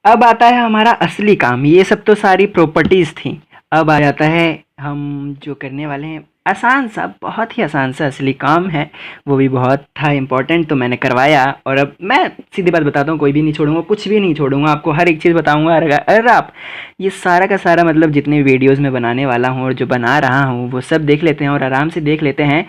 अब आता है हमारा असली काम। ये सब तो सारी प्रॉपर्टीज़ थी। अब आ जाता है हम जो करने वाले हैं आसान सा, बहुत ही आसान सा असली काम है। वो भी बहुत था इम्पोर्टेंट, तो मैंने करवाया। और अब मैं सीधी बात बताता हूँ, कोई भी नहीं छोड़ूंगा, कुछ भी नहीं छोड़ूंगा, आपको हर एक चीज़ बताऊंगा। अगर आप ये सारा का सारा मतलब जितने वीडियोज़ में बनाने वाला हूँ और जो बना रहा हूँ वो सब देख लेते हैं और आराम से देख लेते हैं,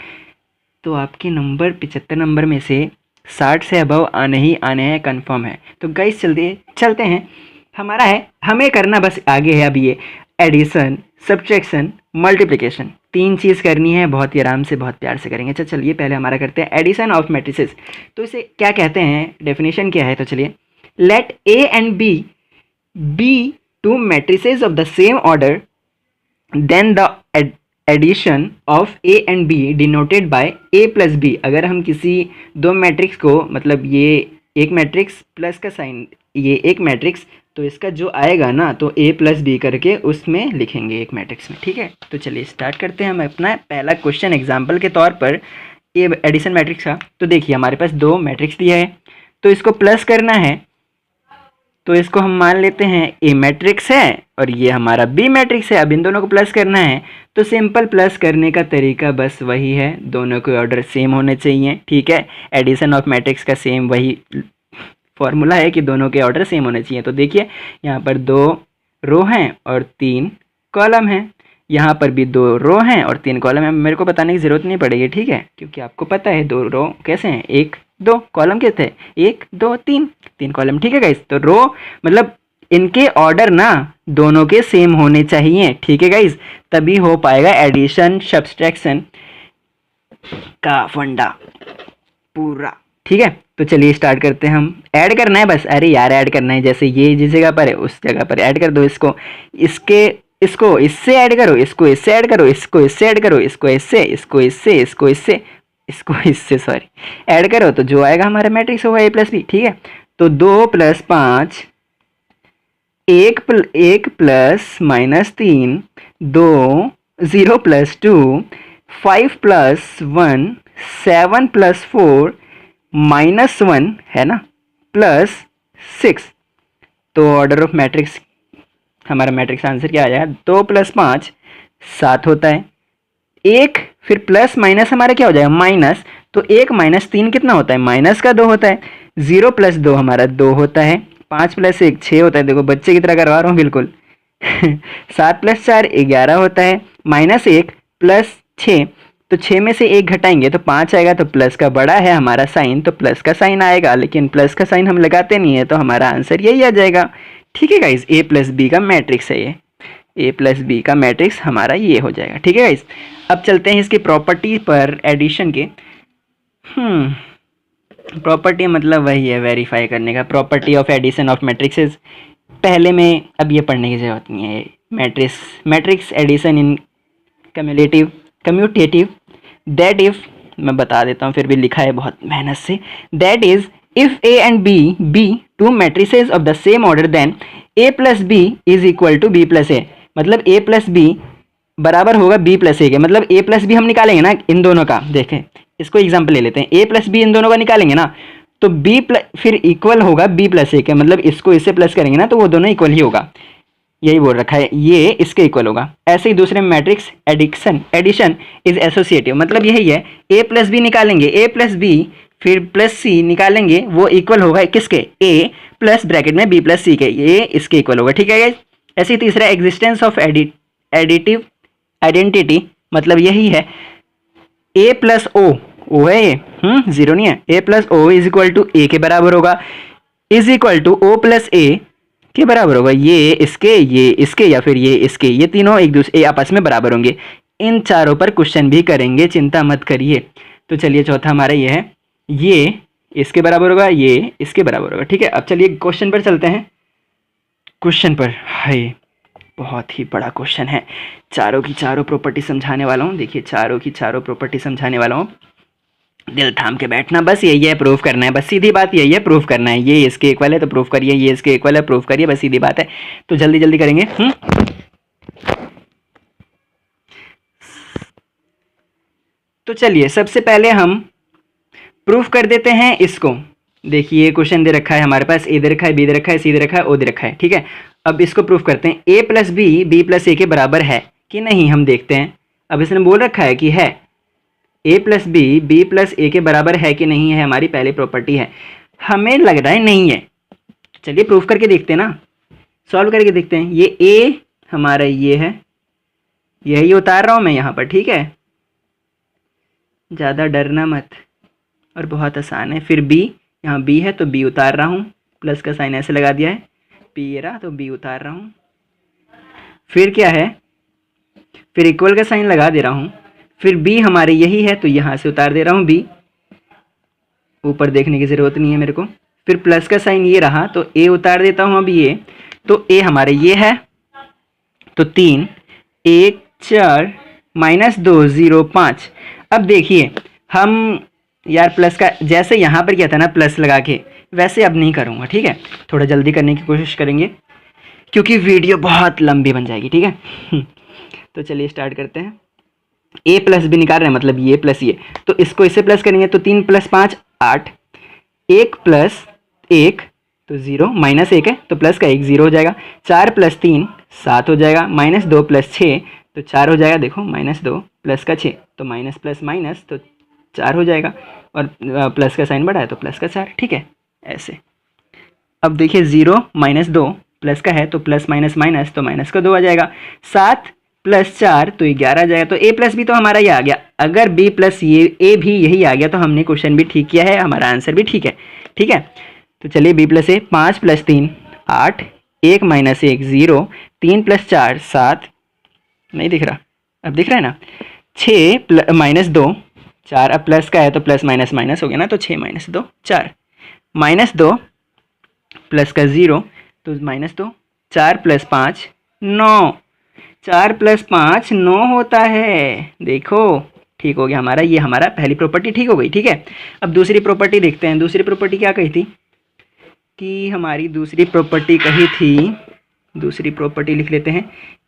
तो आपके नंबर 75 नंबर में से 60 से अबव आने ही आने हैं, कंफर्म है। तो गाइस जल्दी चलते हैं। हमारा है, हमें करना बस आगे है अब ये एडिशन, सब्ट्रैक्शन, मल्टीप्लिकेशन, तीन चीज़ करनी है। बहुत ही आराम से, बहुत प्यार से करेंगे। चलिए पहले हमारा करते हैं एडिशन ऑफ मैट्रिसेस। तो इसे क्या कहते हैं, डेफिनेशन क्या है, तो चलिए, let A and B two matrices of the same order, then the addition of A and B denoted by A plus B. अगर हम किसी दो मैट्रिक्स को, मतलब ये एक मैट्रिक्स प्लस का साइन, ये एक मैट्रिक्स, तो इसका जो आएगा ना, तो ए प्लस बी करके उसमें लिखेंगे एक मैट्रिक्स में। ठीक है, तो चलिए स्टार्ट करते हैं हम अपना पहला क्वेश्चन एग्जाम्पल के तौर पर ए एडिशन मैट्रिक्स का। तो देखिए हमारे पास दो मैट्रिक्स दिया है, तो इसको प्लस करना है। तो इसको हम मान लेते हैं ए मैट्रिक्स है और ये हमारा बी मैट्रिक्स है। अब इन दोनों को प्लस करना है, तो सिंपल प्लस करने का तरीका बस वही है, दोनों के ऑर्डर सेम होने चाहिए। ठीक है, एडिशन ऑफ मैट्रिक्स का सेम वही फॉर्मूला है कि दोनों के ऑर्डर सेम होने चाहिए। तो देखिए यहाँ पर दो रो हैं और तीन कॉलम हैं, यहाँ पर भी दो रो हैं और तीन कॉलम हैं। मेरे को बताने की ज़रूरत नहीं पड़ेगी, ठीक है, क्योंकि आपको पता है दो रो कैसे हैं, एक दो कॉलम कैसे हैं, एक दो तीन, तीन कॉलम। ठीक है गाइस, तो रो मतलब इनके ऑर्डर ना दोनों के सेम होने चाहिए। ठीक है गाइस, तभी हो पाएगा एडिशन सब्सट्रैक्शन का फंडा पूरा। ठीक है, तो चलिए स्टार्ट करते हैं। हम ऐड करना है बस, अरे यार ऐड करना है, जैसे ये जिस जगह पर है उस जगह पर ऐड कर दो। इसको इसके इसको इससे ऐड करो, इसको इससे ऐड करो, इसको इससे ऐड करो, इसको इससे, इसको इससे, इसको इससे, इसको इससे सॉरी ऐड करो, तो जो आएगा हमारा मैट्रिक्स होगा ए प्लस बी। ठीक है, तो 2 + 5, एक प्लस माइनस 3, 2, 0 + 2, 5 + 1, 7 + 4, -1 है ना, +6। तो ऑर्डर ऑफ मैट्रिक्स, हमारा मैट्रिक्स आंसर क्या आ जाएगा, 2 + 5 7 होता है। एक फिर प्लस माइनस हमारा क्या हो जाएगा, माइनस, तो 1 - 3 कितना होता है, माइनस का 2 होता है। 0 + 2 हमारा 2 होता है। 5 + 1 6 होता है, देखो बच्चे की तरह करवा रहा हूँ बिल्कुल। 7 + 4 11 होता है, -1 + 6, तो 6 में से 1 घटाएंगे तो 5 आएगा। तो प्लस का बड़ा है हमारा साइन, तो प्लस का साइन आएगा, लेकिन प्लस का साइन हम लगाते नहीं है, तो हमारा आंसर यही आ जाएगा। ठीक है गाइज, ए प्लस बी का मैट्रिक्स है ये, ए प्लस बी का मैट्रिक्स हमारा ये हो जाएगा। ठीक है गाइज, अब चलते हैं इसकी प्रॉपर्टी पर एडिशन के। प्रॉपर्टी मतलब वही है वेरीफाई करने का, property of addition of matrices. पहले में अब ये पढ़ने की ज़रूरत नहीं है। Matrix addition in commutative, that if, मैं बता देता हूँ फिर भी लिखा है बहुत मेहनत से, that is if A and B be two matrices of the same order, then A plus B is equal to B plus A. मतलब ए प्लस बी बराबर होगा बी प्लस ए के। मतलब ए प्लस बी हम निकालेंगे ना इन दोनों का, देखें इसको एग्जाम्पल ले लेते हैं, ए प्लस बी इन दोनों का निकालेंगे ना, तो बी प्लस फिर इक्वल होगा बी प्लस ए के। मतलब इसको इससे प्लस करेंगे ना तो वो दोनों इक्वल ही होगा, यही बोल रखा है, ये इसके इक्वल होगा। ऐसे ही दूसरे मैट्रिक्स एडिशन इज एसोसिएटिव, मतलब यही है, ए प्लस बी निकालेंगे, ए प्लस बी फिर प्लस सी निकालेंगे, वो इक्वल होगा किसके, ए प्लस ब्रैकेट में बी प्लस सी के, ये इसके इक्वल होगा। ठीक है। ऐसे ही तीसरा एग्जिस्टेंस ऑफ एडिटिव आइडेंटिटी, मतलब यही है, ए प्लस ओ है ये, जीरो नहीं है, A plus O is equal to A के बराबर होगा, is equal to O plus A के बराबर होगा। ये इसके या फिर ये इसके, ये तीनों एक दूसरे आपस में बराबर होंगे। इन चारों पर क्वेश्चन भी करेंगे, चिंता मत करिए। तो चलिए चौथा हमारा ये है, ये इसके बराबर होगा, ये इसके बराबर होगा। ठीक है, अब चलिए क्वेश्चन पर चलते हैं। क्वेश्चन पर है, बहुत ही बड़ा क्वेश्चन है, चारों की चारों प्रॉपर्टी समझाने वाला हूँ। देखिए चारों की चारों प्रॉपर्टी समझाने वाला हूँ, दिल थाम के बैठना, बस यही है, प्रूफ करना है, बस सीधी बात यही है, प्रूफ करना है। ये इसके इक्वल है तो प्रूफ करिए, ये इसके इक्वल है प्रूफ करिए, बस सीधी बात है। तो जल्दी जल्दी करेंगे। तो चलिए सबसे पहले हम प्रूफ कर देते हैं इसको। देखिए ये क्वेश्चन दे रखा है हमारे पास, ए दे रखा है, बी दे रखा है, सी दे रखा है, ओ दे रखा है, ठीक है। अब इसको प्रूफ करते हैं, ए प्लस बी प्लस ए के बराबर है कि नहीं, हम देखते हैं। अब इसने बोल रखा है कि है, A plus B plus A के बराबर है कि नहीं है, हमारी पहली प्रॉपर्टी है। हमें लग रहा है नहीं है, चलिए प्रूफ करके देखते हैं ना, सॉल्व करके देखते हैं। ये ए हमारा ये है, यही उतार रहा हूँ मैं यहाँ पर, ठीक है, ज़्यादा डरना मत, और बहुत आसान है। फिर बी, यहाँ बी है तो बी उतार रहा हूँ, प्लस का साइन ऐसे लगा दिया है, पी ये रहा तो बी उतार रहा हूँ। फिर क्या है, फिर इक्वल का साइन लगा दे रहा हूँ। फिर बी हमारे यही है तो यहाँ से उतार दे रहा हूँ बी, ऊपर देखने की ज़रूरत नहीं है मेरे को। फिर प्लस का साइन ये रहा तो ए उतार देता हूँ अब ये, तो ए हमारे ये है तो 3, 1 4 -2 0 5। अब देखिए हम यार प्लस का जैसे यहाँ पर किया था ना प्लस लगा के, वैसे अब नहीं करूँगा, ठीक है। थोड़ा जल्दी करने की कोशिश करेंगे क्योंकि वीडियो बहुत लंबी बन जाएगी, ठीक है। तो चलिए स्टार्ट करते हैं। ए प्लस बी निकाल रहे हैं, मतलब ये प्लस ये, तो इसको इससे प्लस करेंगे तो 3 + 5 8, 1 + 1 तो 0, -1 है तो प्लस का 1 0 हो जाएगा, 4 + 3 7 हो जाएगा, -2 + 6 तो 4 हो जाएगा, देखो -2 प्लस का 6 तो माइनस प्लस माइनस तो 4 हो जाएगा, और प्लस का साइन बढ़ा है तो प्लस का 4, ठीक है ऐसे। अब देखिए 0 -2 प्लस का है तो प्लस माइनस माइनस तो माइनस का 2 आ जाएगा, 7 + 4 तो 11 आ जाएगा। तो ए प्लस बी तो हमारा ये आ गया, अगर बी प्लस ये ए भी यही आ गया तो हमने क्वेश्चन भी ठीक किया है, हमारा आंसर भी ठीक है, ठीक है। तो चलिए बी प्लस ए, 5 + 3 8, 1 - 1 0, 3 + 4 7, नहीं दिख रहा, अब दिख रहा है ना, 6 -2 4, अब प्लस का है तो प्लस माइनस माइनस हो गया ना, तो 6 - 2 4, -2 प्लस का 0 तो -2, 4 + 5 9, 4 + 5 9 होता है, देखो ठीक हो गया हमारा, ये हमारा पहली प्रॉपर्टी ठीक हो गई, ठीक है। अब दूसरी प्रॉपर्टी देखते हैं। दूसरी प्रॉपर्टी क्या कही थी कि हमारी दूसरी प्रॉपर्टी कही थी, दूसरी प्रॉपर्टी लिख लेते हैं,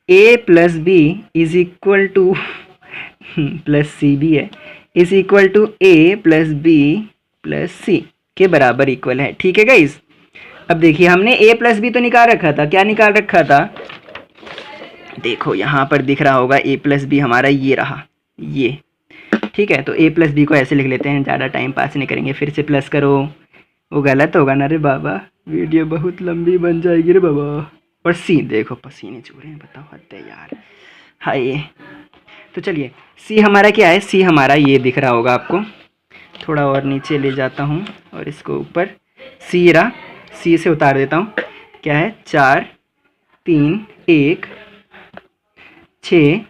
a + b = प्लस सी भी है, = a + b + c के बराबर इक्वल है, ठीक है गाइस। अब देखिए हमने a + b तो निकाल रखा था, क्या निकाल रखा था, देखो यहाँ पर दिख रहा होगा, a + b हमारा ये रहा, ये ठीक है। तो a + b को ऐसे लिख लेते हैं, ज़्यादा टाइम पास नहीं करेंगे, फिर से प्लस करो, वो गलत होगा ना रे बाबा, वीडियो बहुत लंबी बन जाएगी रे बाबा। और सी, देखो पसीने चूह रहे हैं, बताओ हद है यार, हाय। तो चलिए सी हमारा क्या है, सी हमारा ये दिख रहा होगा आपको, थोड़ा और नीचे ले जाता हूँ और इसको ऊपर, सी रहा, सी से उतार देता हूँ, क्या है 4 3 1 6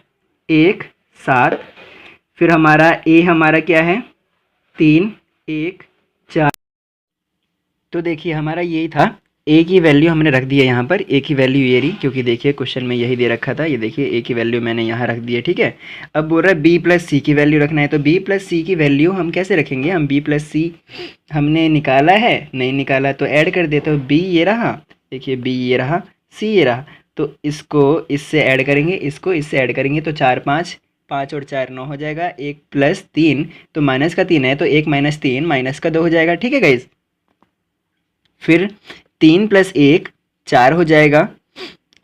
1 7, फिर हमारा ए हमारा क्या है 3 1 4। तो देखिए हमारा यही था, ए की वैल्यू हमने रख दी है यहाँ पर, ए की वैल्यू ये रही, क्योंकि देखिए क्वेश्चन में यही दे रखा था, ये देखिए ए की वैल्यू मैंने यहाँ रख दी है, ठीक है। अब बोल रहा है बी + सी की वैल्यू रखना है, तो बी + सी की वैल्यू हम कैसे रखेंगे, हम बी + सी हमने निकाला है, नहीं निकाला तो ऐड कर देते हो, बी ये रहा, देखिए बी ये रहा, सी ये रहा, तो इसको इससे ऐड करेंगे, इसको इससे ऐड करेंगे, तो 4 5 5 और 4 9 हो जाएगा, 1 + 3 तो माइनस का 3 है तो 1 - 3 माइनस का 2 हो जाएगा, ठीक है गाइज। फिर 3 + 1 4 हो जाएगा,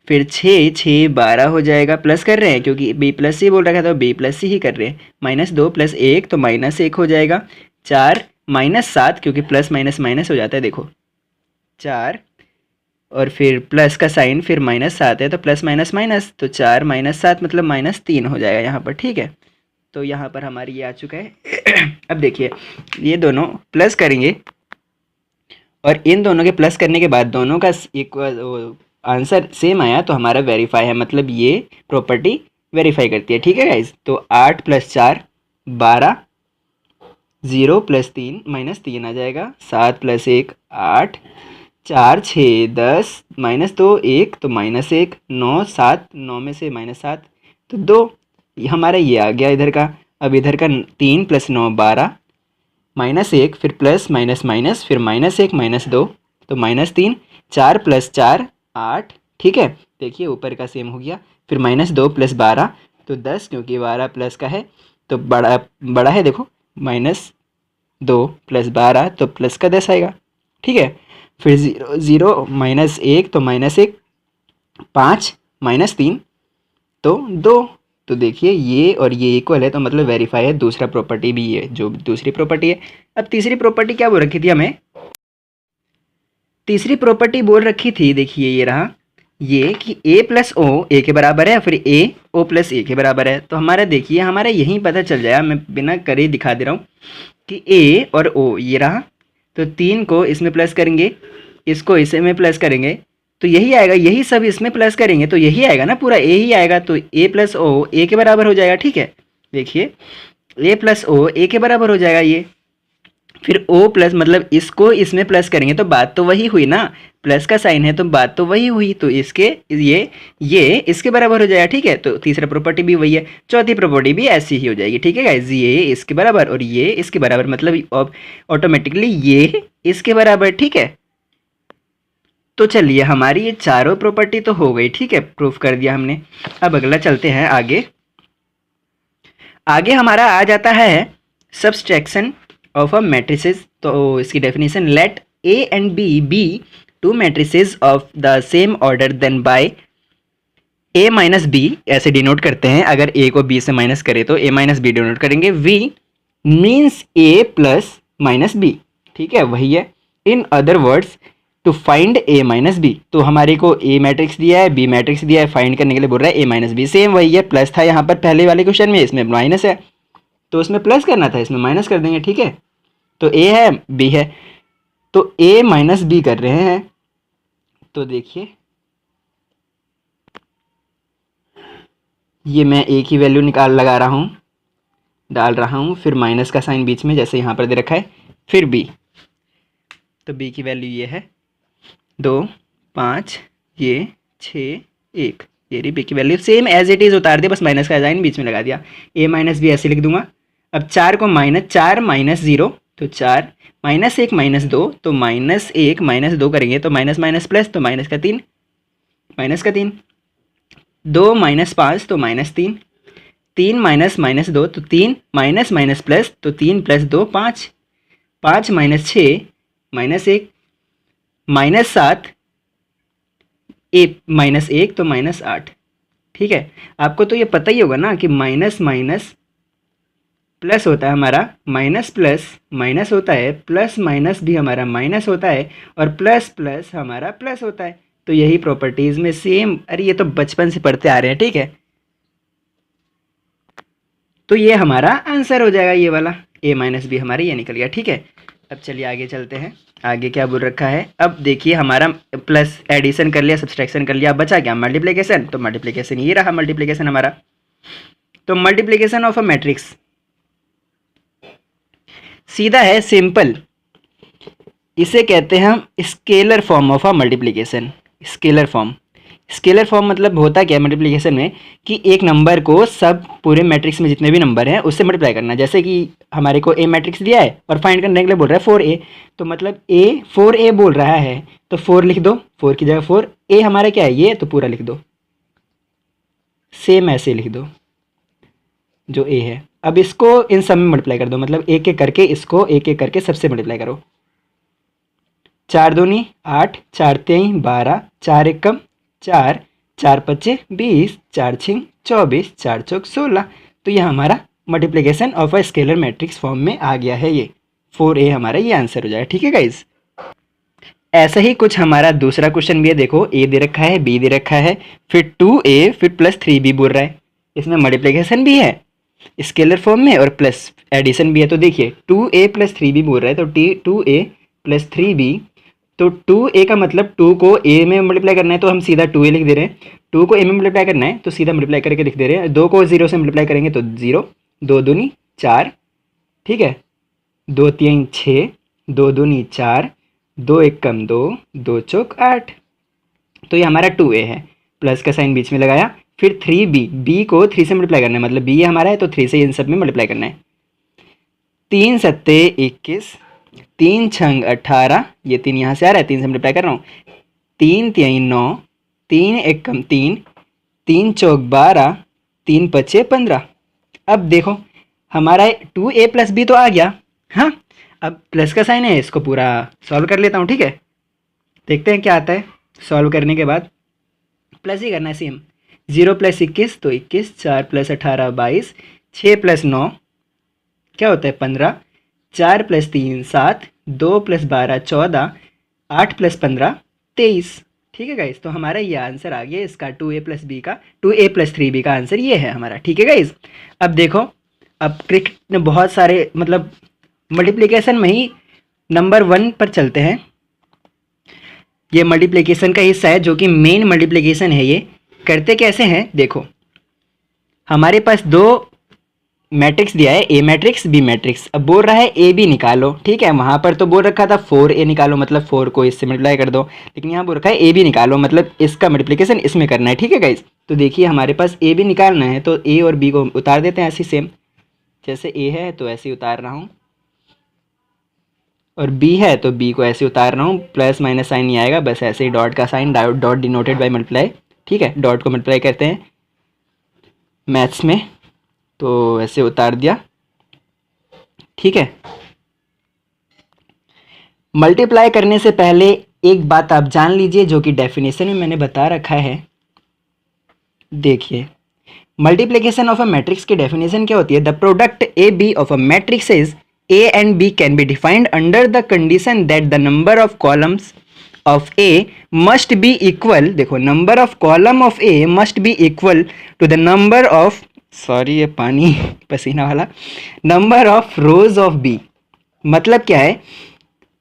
फिर 6 6 12 हो जाएगा, प्लस कर रहे हैं क्योंकि बी + सी बोल रखा था, बी + सी ही कर रहे हैं, -2 + 1 तो -1 हो जाएगा, 4 -7 क्योंकि प्लस माइनस माइनस हो जाता है, देखो 4 और फिर प्लस का साइन, फिर -7 है तो प्लस माइनस माइनस, तो 4 - 7 मतलब -3 हो जाएगा यहाँ पर, ठीक है। तो यहाँ पर हमारी ये आ चुका है। अब देखिए ये दोनों प्लस करेंगे और इन दोनों के प्लस करने के बाद दोनों का इक्वल आंसर सेम आया तो हमारा वेरीफाई है, मतलब ये प्रॉपर्टी वेरीफाई करती है, ठीक है गाइज। तो 8 + 4 12, 0 + 3 -3 आ जाएगा, 7 + 1 8, 4 6 10 -2 1 तो -1, 9 7 9 में से -7 तो 2, हमारा ये आ गया इधर का। अब इधर का 3 + 9 12, -1 फिर प्लस माइनस माइनस फिर -1 -2 तो -3, 4 + 4 8, ठीक है। देखिए ऊपर का सेम हो गया, फिर -2 + 12 तो 10 क्योंकि 12 प्लस का है तो बड़ा बड़ा है, देखो -2 + 12 तो प्लस का 10 आएगा, ठीक है। फिर 0 0 -1 तो -1, 5 -3 तो 2। तो देखिए ये और ये इक्वल है, तो मतलब वेरीफाई है। दूसरा प्रॉपर्टी भी ये जो दूसरी प्रॉपर्टी है। अब तीसरी प्रॉपर्टी क्या बोल रखी थी हमें? तीसरी प्रॉपर्टी बोल रखी थी, देखिए ये रहा, ये कि a प्लस ओ ए के बराबर है, फिर a o प्लस ए के बराबर है। तो हमारा देखिए हमारा यहीं पता चल जाएगा, मैं बिना करे दिखा दे रहा हूँ कि a और o ये रहा, तो 3 को इसमें प्लस करेंगे, इसको इसमें प्लस करेंगे, तो यही आएगा, यही सब इसमें प्लस करेंगे तो यही आएगा ना, पूरा a ही आएगा। तो a प्लस ओ ए के बराबर हो जाएगा। ठीक है, देखिए a प्लस ओ ए के बराबर हो जाएगा ये। फिर O प्लस मतलब इसको इसमें प्लस करेंगे तो बात तो वही हुई ना, प्लस का साइन है तो बात तो वही हुई, तो इसके ये इसके बराबर हो जाएगा। ठीक है, तो तीसरा प्रॉपर्टी भी वही है, चौथी प्रॉपर्टी भी ऐसी ही हो जाएगी। ठीक है गाइस, ये इसके बराबर और ये इसके बराबर, मतलब ऑटोमेटिकली ये इसके बराबर। ठीक है, तो चलिए हमारी ये चारों प्रॉपर्टी तो हो गई। ठीक है, प्रूफ कर दिया हमने। अब अगला चलते हैं आगे। आगे हमारा आ जाता है सब्सट्रैक्शन ऑफ अ मैट्रिसेस। तो इसकी definition, let A and B be two matrices of the same order then by A minus B, ऐसे डिनोट करते हैं। अगर ए को बी से माइनस करें तो ए माइनस बी डिनोट करेंगे। We means A plus minus B. ठीक है, वही है। In other words, to find A minus B, तो हमारे को ए मैट्रिक्स दिया है, बी मैट्रिक्स दिया है, फाइंड करने के लिए बोल रहा है ए माइनस बी। सेम वही है, प्लस था यहाँ पर पहले वाले क्वेश्चन में, इसमें माइनस है, तो उसमें प्लस करना था, इसमें माइनस कर देंगे। ठीक है, तो ए है बी है, तो ए माइनस बी कर रहे हैं। तो देखिए ये मैं ए की वैल्यू लगा रहा हूँ, डाल रहा हूँ, फिर माइनस का साइन बीच में जैसे यहाँ पर दे रखा है, फिर बी, तो बी की वैल्यू ये है 2 5, ये 6 1, ये रही बी की value. Same as it is उतार दिया, बस माइनस का साइन बीच में लगा दिया। ए माइनस बी ऐसे लिख दूंगा। अब 4 को चार माइनस 0, तो 4 -1 -2, तो -1 -2 करेंगे तो माइनस माइनस प्लस, तो माइनस का 3, 2 -5 तो -3, 3 -2 तो 3, माइनस माइनस प्लस, तो 3 + 2 5, 5 -6 -1, -7, -1 तो -8। ठीक है, आपको तो ये पता ही होगा ना कि माइनस माइनस प्लस होता है हमारा, माइनस प्लस माइनस होता है, प्लस माइनस भी हमारा माइनस होता है, और प्लस प्लस हमारा प्लस होता है। तो यही प्रॉपर्टीज़ में सेम, अरे ये तो बचपन से पढ़ते आ रहे हैं। ठीक है, तो ये हमारा आंसर हो जाएगा, ये वाला ए माइनस बी हमारा ये निकल गया। ठीक है, अब चलिए आगे चलते हैं। आगे क्या बोल रखा है? अब देखिए हमारा प्लस एडिशन कर लिया, सब्सट्रैक्शन कर लिया, अब बचा क्या? मल्टीप्लिकेशन। तो मल्टीप्लिकेशन ये रहा, मल्टीप्लिकेशन हमारा। तो मल्टीप्लिकेशन ऑफ अ मैट्रिक्स सीधा है, सिंपल। इसे कहते हैं हम scalar form of a multiplication. Scalar form मतलब होता क्या है मल्टीप्लिकेशन में, कि एक नंबर को सब पूरे मैट्रिक्स में जितने भी नंबर हैं उससे मल्टीप्लाई करना। जैसे कि हमारे को ए मैट्रिक्स दिया है और फाइंड करने के लिए बोल रहा है 4a, तो मतलब ए 4a बोल रहा है तो 4 लिख दो, 4 की जगह 4, ए हमारा क्या है ये, तो पूरा लिख दो, सेम ऐसे लिख दो जो ए है। अब इसको इन सब में मल्टीप्लाई कर दो, मतलब एक एक करके इसको एक एक करके सबसे मल्टीप्लाई करो। 4 दूनी 8, 4 तेई 12, 4 एकम 4, 4 पच्चे 20, 4 छिंग 24, 4 चौक 16। तो यह हमारा multiplication of a scalar matrix form में आ गया है। ये 4a हमारा ये आंसर हो जाएगा। ठीक है गाइज, ऐसा ही कुछ हमारा दूसरा क्वेश्चन भी है। देखो a दे रखा है, b दे रखा है, फिर 2a फिर प्लस 3b बोल रहा है। इसमें मल्टीप्लिकेशन भी है स्केलर फॉर्म में और प्लस एडिशन भी है। तो देखिए 2a प्लस 3b बोल रहा है, तो 2a प्लस 3b, तो 2a का मतलब 2 को a में मल्टीप्लाई करना है तो हम सीधा 2a लिख दे रहे हैं। 2 को a में मल्टीप्लाई करना है तो सीधा मल्टीप्लाई करके लिख दे रहे हैं। 2 को 0 से मल्टीप्लाई करेंगे तो 0, 2 दूनी 4, ठीक है, 2 तीन 6, 2 दूनी 4, 2 एक कम 2, 2 चौक 8। तो ये हमारा 2a है, प्लस का साइन बीच में लगाया। फिर 3b, b को 3 से मल्टीप्लाई करना है, मतलब b हमारा है तो 3 से इन सब में मल्टीप्लाई करना है। 3 सत्ते 21, 3 छंग 18, ये 3 यहाँ से आ रहा है, 3 से मल्टीप्लाई कर रहा हूँ। 3 तीन 9, 3 एक कम 3, 3 चौक 12, 3 पचे 15। अब देखो हमारा 2a प्लस बी तो आ गया। हाँ, अब प्लस का साइन है, इसको पूरा सॉल्व कर लेता हूँ, ठीक है। देखते हैं क्या आता है। सॉल्व करने के बाद प्लस ही करना है सेम। 0 + 21 तो 21, 4 + 18 22, 6 + 9 क्या होता है 15, 4 + 3 7, 2 + 12 14, 8 + 15 23। ठीक है गाइस, तो हमारा ये आंसर आ गया इसका 2a + b का 2a + 3b का आंसर ये है हमारा। ठीक है गाइस, अब देखो, अब क्रिकेट में बहुत सारे मतलब मल्टीप्लिकेशन में ही नंबर 1 पर चलते हैं। ये मल्टीप्लिकेशन का हिस्सा है जो कि मेन मल्टीप्लिकेशन है। ये करते कैसे हैं, देखो हमारे पास दो मैट्रिक्स दिया है, ए मैट्रिक्स बी मैट्रिक्स। अब बोल रहा है ए बी निकालो, ठीक है। वहाँ पर तो बोल रखा था 4a निकालो, मतलब 4 को इससे मल्टीप्लाई कर दो, लेकिन यहाँ बोल रखा है ए बी निकालो, मतलब इसका मल्टीप्लिकेशन इसमें करना है। ठीक है गाइज, तो देखिए हमारे पास ए बी निकालना है, तो ए और बी को उतार देते हैं ऐसे सेम, जैसे ए है तो ऐसे ही उतार रहा हूँ, और बी है तो बी को ऐसे उतार रहा हूँ। प्लस माइनस साइन नहीं आएगा, बस ऐसे ही डॉट का sign, dot denoted by multiply. ठीक है, डॉट को मल्टीप्लाई करते हैं मैथ्स में, तो ऐसे उतार दिया। ठीक है, मल्टीप्लाई करने से पहले एक बात आप जान लीजिए जो कि डेफिनेशन में मैंने बता रखा है। देखिए, मल्टीप्लिकेशन ऑफ अ मैट्रिक्स की डेफिनेशन क्या होती है। The product A B of a matrix is A and B can be defined under the condition that the number of columns of A must be equal, देखो number of column of A must be equal to the number of, sorry ये पानी पसीना वाला, number of rows of B. मतलब क्या है,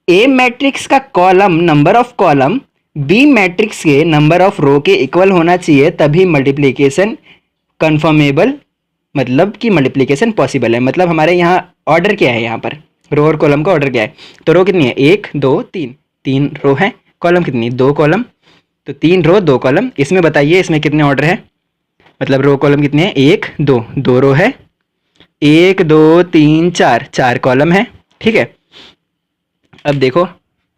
A matrix का column number of column B matrix के नंबर ऑफ रो के इक्वल होना चाहिए, तभी मल्टीप्लिकेशन कन्फर्मेबल, मतलब कि मल्टीप्लिकेशन पॉसिबल है। मतलब हमारे यहाँ ऑर्डर क्या है, यहाँ पर रो और कॉलम का ऑर्डर क्या है। तो रो कितनी है, 1 2 3, 3 रो है। कॉलम कितनी, 2 कॉलम, तो 3 रो 2 कॉलम। इसमें बताइए इसमें कितने ऑर्डर है, मतलब रो कॉलम कितने हैं, 1 2, 2 रो है, 1 2 3 4, 4 कॉलम है। ठीक है, अब देखो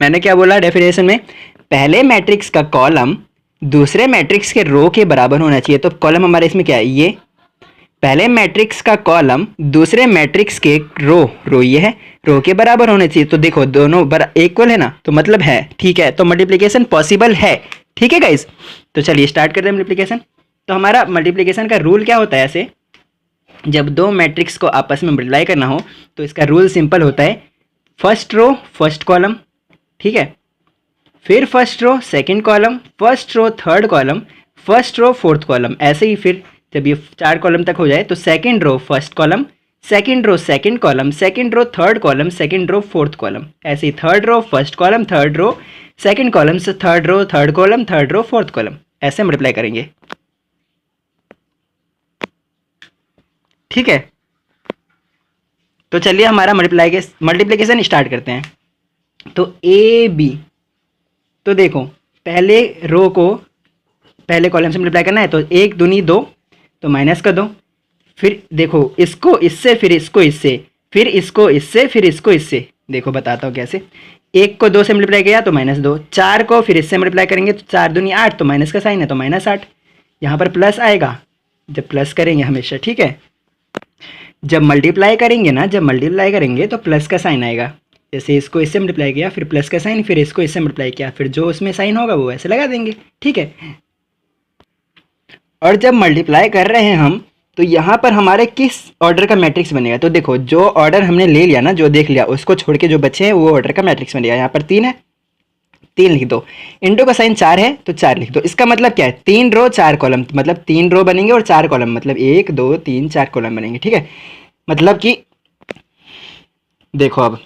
मैंने क्या बोला डेफिनेशन में, पहले मैट्रिक्स का कॉलम दूसरे मैट्रिक्स के रो के बराबर होना चाहिए। तो कॉलम हमारे इसमें क्या है, ये पहले मैट्रिक्स का कॉलम दूसरे मैट्रिक्स के रो ये है, रो के बराबर होने चाहिए। तो देखो दोनों इक्वल है ना, तो मतलब है। ठीक है, तो मल्टीप्लिकेशन पॉसिबल है। ठीक है गाइस, तो चलिए स्टार्ट करते हैं मल्टीप्लिकेशन। तो हमारा मल्टीप्लिकेशन का रूल क्या होता है, ऐसे जब दो मैट्रिक्स को आपस में मल्टीप्लाई करना हो तो इसका रूल सिंपल होता है, फर्स्ट रो फर्स्ट कॉलम, ठीक है, फिर first row second column, first row third column, first row fourth column. ऐसे ही फिर जब ये 4 कॉलम तक हो जाए तो second row first column, second row second column, second row third column, second row fourth column. ऐसे ही third row first column, third row second column से third row third column, third row fourth column, ऐसे multiply करेंगे। ठीक है, तो चलिए हमारा मल्टीप्लिकेशन स्टार्ट करते हैं। तो ए बी, तो देखो पहले रो को पहले कॉलम से मल्टीप्लाई करना है, तो 1 दूनी 2, तो माइनस कर दो। फिर देखो इसको इससे, फिर इसको इससे, फिर इसको इससे, फिर इसको इससे। देखो बताता हूँ कैसे। 1 को 2 से मल्टीप्लाई किया तो -2, 4 को फिर इससे मल्टीप्लाई करेंगे तो 4 दूनी 8, तो माइनस का साइन है तो -8। यहाँ पर प्लस आएगा जब प्लस करेंगे हमेशा। ठीक है, जब मल्टीप्लाई करेंगे ना, जब मल्टीप्लाई करेंगे तो प्लस का साइन आएगा। जैसे इसको इससे मल्टीप्लाई किया, फिर प्लस का साइन, फिर इसको इससे मल्टीप्लाई किया, फिर जो उसमें साइन होगा वो ऐसे लगा देंगे। ठीक है, और जब मल्टीप्लाई कर रहे हैं हम, तो यहाँ पर हमारे किस ऑर्डर का मैट्रिक्स बनेगा। तो देखो जो ऑर्डर हमने ले लिया ना, जो देख लिया, उसको छोड़ के जो बचे हैं वो ऑर्डर का मैट्रिक्स बनेगा। यहाँ पर 3 है, 3 लिख दो, इंटू का साइन 4 है तो 4 लिख दो। इसका मतलब क्या है, 3 रो 4 कॉलम, मतलब 3 रो बनेंगे और 4 कॉलम, मतलब 1 2 3 4 कॉलम बनेंगे। ठीक है, मतलब कि देखो अब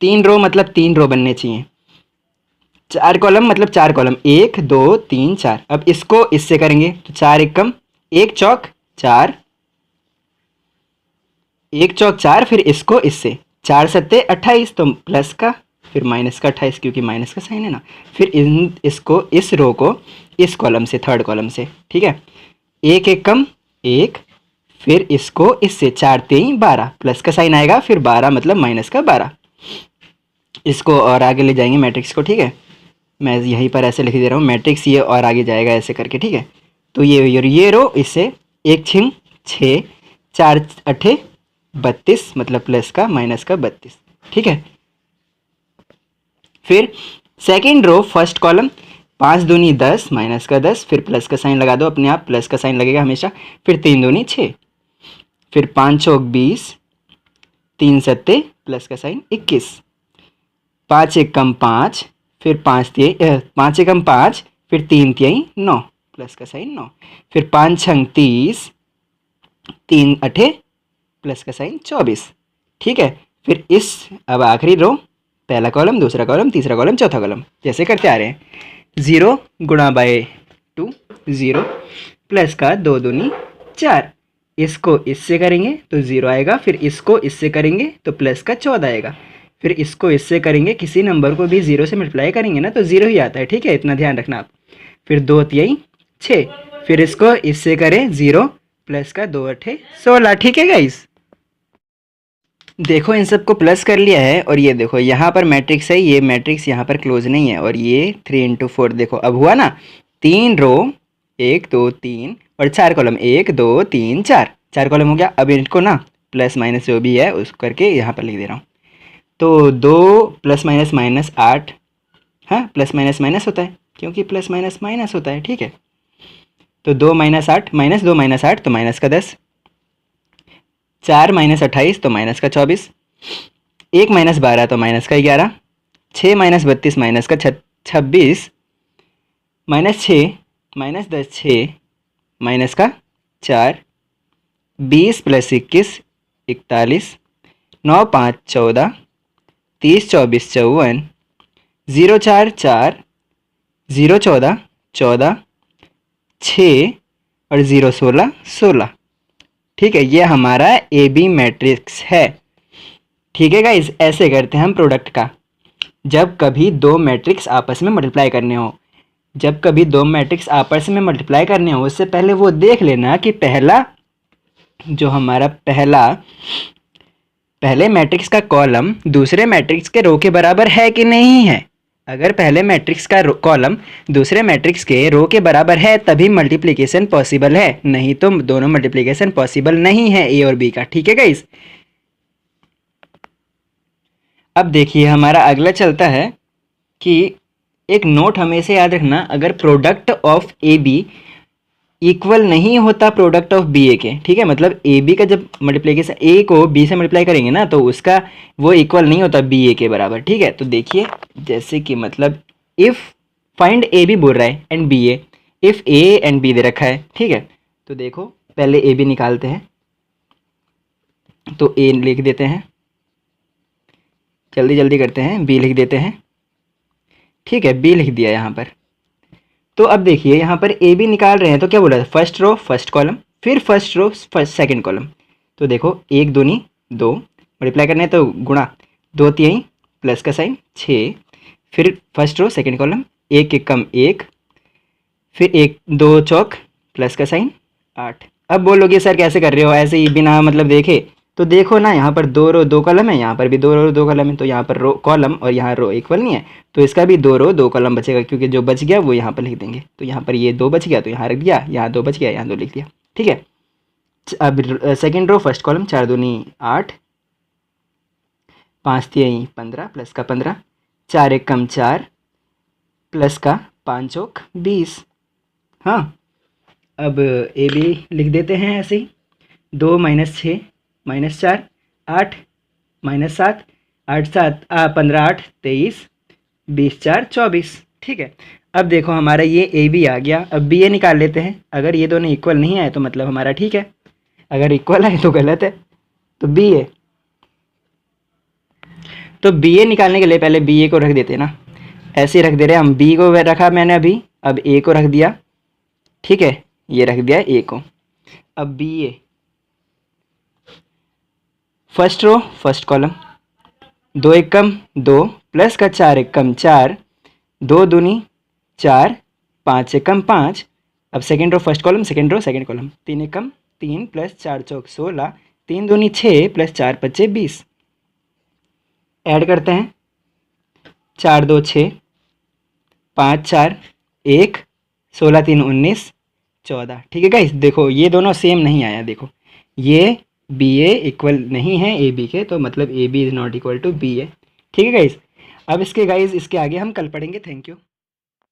3 रो मतलब 3 रो बनने चाहिए, 4 कॉलम मतलब 4 कॉलम, 1 2 3 4। अब इसको इससे करेंगे तो 4 एकम 1 चौक 4, 1 चौक 4, फिर इसको इससे 4 सत्ते 28, तो प्लस का फिर माइनस का 28, क्योंकि माइनस का साइन है ना। फिर इसको इस रो को इस कॉलम से, थर्ड कॉलम से। ठीक है, 1 एकम 1, फिर इसको इससे 4 3 12, प्लस का साइन आएगा, फिर 12 मतलब माइनस का 12। इसको और आगे ले जाएंगे मैट्रिक्स को। ठीक है, मैं यहीं पर ऐसे लिख दे रहा हूँ मैट्रिक्स, ये और आगे जाएगा ऐसे करके। ठीक है, तो ये रो इससे 1 छिंग 6, 4 8 32, मतलब प्लस का माइनस का 32। ठीक है, फिर सेकेंड रो फर्स्ट कॉलम, 5 दूनी 10 माइनस का 10, फिर प्लस का साइन लगा दो, अपने आप प्लस का साइन लगेगा हमेशा। फिर 3 दूनी 6, फिर 5 चौक 20, 3 सत्ते प्लस का साइन 21, 5 एकम 5, फिर 5 एकम 5, फिर 3 तिहाई 9 प्लस का साइन 9, फिर 5 छंग 30, 3 अठे प्लस का साइन 24। ठीक है, फिर इस अब आखिरी रो, पहला कॉलम, दूसरा कॉलम, तीसरा कॉलम, चौथा कॉलम जैसे करते आ रहे हैं। 0 गुणा बाय 2 0, प्लस का 2 दूनी 4, इसको इससे करेंगे तो 0 आएगा, फिर इसको इससे करेंगे तो प्लस का 14 आएगा, फिर इसको इससे करेंगे, किसी नंबर को भी 0 से मल्टीप्लाई करेंगे ना तो 0 ही आता है। ठीक है, इतना ध्यान रखना आप। फिर 2 तिहाई 6, फिर इसको इससे करें 0, प्लस का 2 अठे 16। ठीक है गाइस, देखो इन सबको प्लस कर लिया है, और ये देखो यहाँ पर मैट्रिक्स है, ये मैट्रिक्स यहाँ पर क्लोज नहीं है, और ये 3 इंटू 4 देखो अब हुआ ना, 3 रो 1 2 3 और 4 कॉलम, 1 2 3 4, 4 कॉलम हो गया। अब इनको ना प्लस माइनस जो भी है उसको करके यहाँ पर लिख दे रहा हूँ। तो 2 प्लस माइनस माइनस 8, हाँ प्लस माइनस माइनस होता है क्योंकि प्लस माइनस माइनस होता है। ठीक है, तो 2 माइनस 8 माइनस 2 माइनस 8 तो माइनस का 10, 4 माइनस 28 तो माइनस का 24, 1 माइनस 12 तो माइनस का 11, 6 माइनस 32 माइनस का 26, माइनस 6 माइनस 10 6 माइनस का 4, 20 प्लस 21 41, 9 5 14, 30 24 54, 0 4 4, 0 14 14, 6 और 0 16 16। ठीक है, ये हमारा ए बी मैट्रिक्स है। ठीक है गाइज, ऐसे करते हैं हम प्रोडक्ट का। जब कभी दो मैट्रिक्स आपस में मल्टीप्लाई करने हो, जब कभी दो मैट्रिक्स आपस में मल्टीप्लाई करने हो, उससे पहले वो देख लेना कि पहला जो हमारा पहले मैट्रिक्स का कॉलम दूसरे मैट्रिक्स के रो के बराबर है कि नहीं है। अगर पहले मैट्रिक्स का कॉलम दूसरे मैट्रिक्स के रो के बराबर है तभी मल्टीप्लिकेशन पॉसिबल है, नहीं तो दोनों मल्टीप्लिकेशन पॉसिबल नहीं है ए और बी का। ठीक है गाइस, अब देखिए हमारा अगला चलता है कि एक नोट हमेशा याद रखना, अगर product of A B equal नहीं होता प्रोडक्ट ऑफ बी ए के, ठीक है, मतलब ए बी का जब मल्टीप्लिकेशन ए को बी से मल्टीप्लाई करेंगे ना तो उसका वो इक्वल नहीं होता बी ए के बराबर। ठीक है, तो देखिए जैसे कि मतलब इफ़ फाइंड ए बी बोल रहा है and B A, if A and B दे रखा है। ठीक है, तो देखो पहले ए बी निकालते हैं, तो ए लिख देते हैं, जल्दी जल्दी करते हैं, बी लिख देते हैं। ठीक है, बी लिख दिया यहाँ पर। तो अब देखिए यहाँ पर ए बी निकाल रहे हैं तो क्या बोला था, फर्स्ट रो फर्स्ट कॉलम, फिर first row first second column. तो देखो 1 दूनी 2, मल्टीप्लाई करने हैं तो गुणा, 2 तिहाई प्लस का साइन 6, फिर फर्स्ट रो सेकंड कॉलम, 1 एकम 1, फिर 1 2 चौक प्लस का साइन 8। अब बोलोगे सर कैसे कर रहे हो ऐसे ही बिना मतलब देखे, तो देखो ना यहाँ पर 2 रो 2 कॉलम है, यहाँ पर भी 2 रो 2 कॉलम है, तो यहाँ पर रो कॉलम और यहाँ रो इक्वल नहीं है, तो इसका भी 2 रो 2 कॉलम बचेगा, क्योंकि जो बच गया वो यहाँ पर लिख देंगे। तो यहाँ पर ये 2 बच गया तो यहाँ रख दिया, यहाँ 2 बच गया यहाँ 2 लिख दिया। ठीक है, अब सेकेंड रो फर्स्ट कॉलम, 4 दूनी 8, 5 तिहाई 15 प्लस का 15, 4 एकम 4 प्लस का 5 चौक 20। हाँ, अब ए बी लिख देते हैं ऐसे ही, 2 माइनस 6 माइनस 4 8 माइनस 7 8 7 15 8 23 20 4 24। ठीक है, अब देखो हमारा ये ए बी आ गया, अब बी ए निकाल लेते हैं। अगर ये दोनों इक्वल नहीं आए तो मतलब हमारा ठीक है, अगर इक्वल आए तो गलत है। तो बी ए, तो बी ए निकालने के लिए पहले बी ए को रख देते हैं ना, ऐसे ही रख दे रहे हैं हम, बी को रखा मैंने अभी, अब ए को रख दिया। ठीक है, ये रख दिया ए को। अब बी ए फर्स्ट रो फर्स्ट कॉलम, 2 एकम 2 प्लस का 4 एकम 4, 2 दूनी 4 5 एकम 5। अब second row first column, second row second column, 3 एकम 3 प्लस 4 चौक 16, 3 दूनी 6 प्लस 4 पच्चे 20। ऐड करते हैं, 4 2 6, 5 4 1, 16 3 19 14। ठीक है गाइस, देखो ये दोनों सेम नहीं आया, देखो ये बी ए इक्वल नहीं है ए बी के, तो मतलब A B is not equal to B A. ठीक है गाइस, अब इसके गाइस इसके आगे हम कल पढ़ेंगे। Thank you.